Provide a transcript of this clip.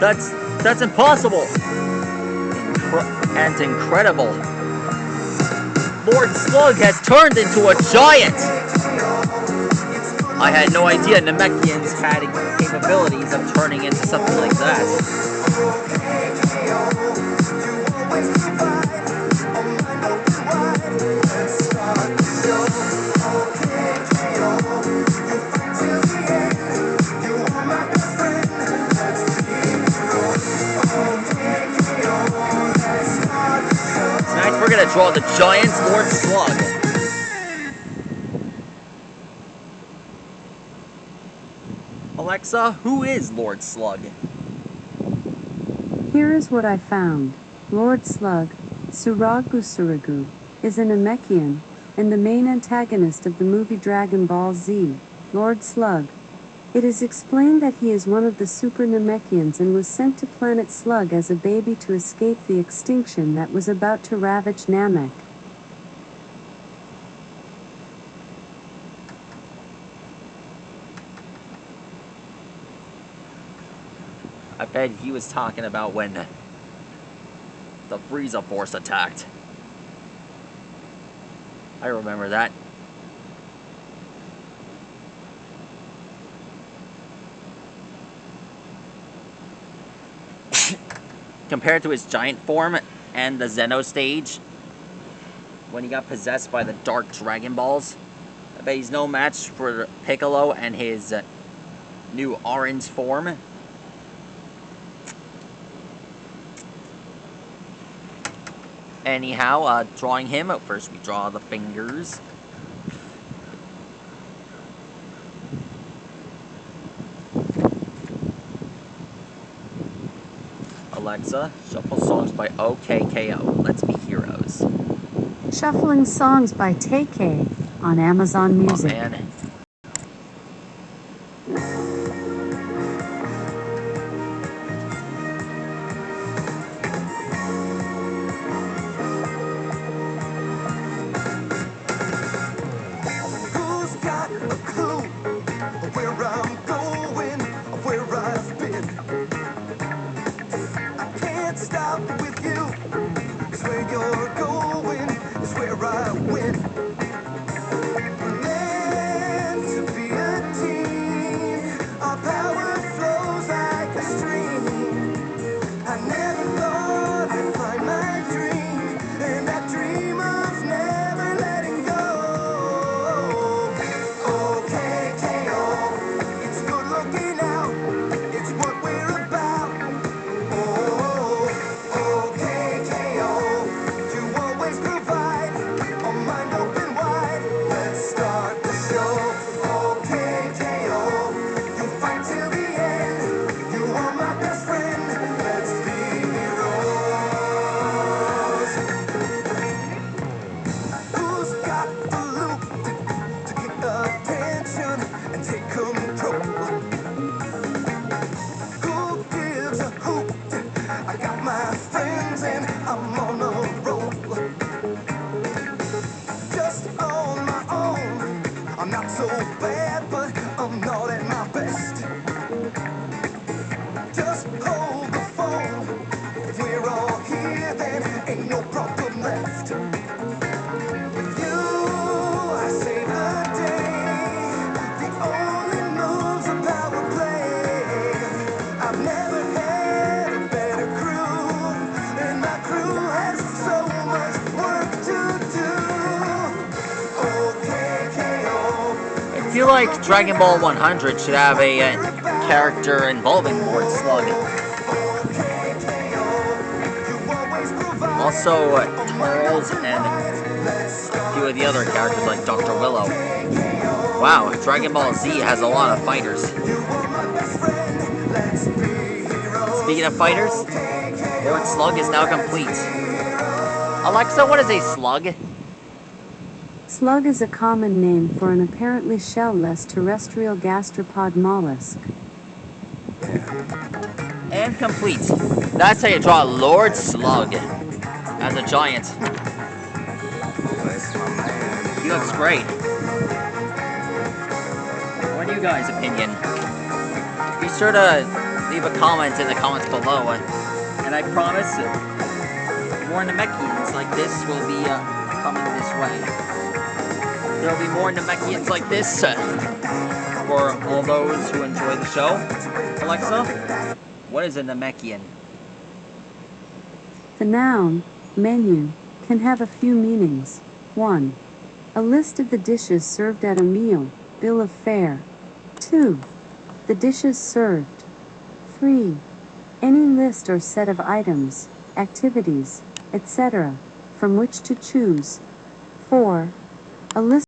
That's impossible! And incredible. Lord Slug has turned into a giant! I had no idea Namekians had capabilities of turning into something like that. Tonight we're gonna draw the giant Lord Slug. Alexa, who is Lord Slug? Here is what I found. Lord Slug, Suragu, is an Namekian, and the main antagonist of the movie Dragon Ball Z, Lord Slug. It is explained that he is one of the super Namekians and was sent to planet Slug as a baby to escape the extinction that was about to ravage Namek. I bet he was talking about when the Frieza Force attacked. I remember that. Compared to his giant form and the Zeno stage, when he got possessed by the Dark Dragon Balls, I bet he's no match for Piccolo and his new orange form. Anyhow, drawing him, first we draw the fingers. Alexa, shuffle songs by OKKO. Let's be heroes. Shuffling songs by Tay-K on Amazon Music. Oh, man. I feel like Dragon Ball 100 should have a character involving Lord Slug. Also, Turtles and a few of the other characters like Dr. Willow. Wow, Dragon Ball Z has a lot of fighters. Speaking of fighters, Lord Slug is now complete. Alexa, what is a slug? Slug is a common name for an apparently shell-less terrestrial gastropod mollusk. And complete. That's how you draw Lord Slug as a giant. He looks great. What are you guys' opinion? Be sure to leave a comment in the comments below. And I promise more Namekians like this will be coming this way. There will be more Namekians like this for all those who enjoy the show. Alexa, what is a Namekian? The noun, menu, can have a few meanings. 1. A list of the dishes served at a meal, bill of fare. 2. The dishes served. 3. Any list or set of items, activities, etc., from which to choose. 4. A list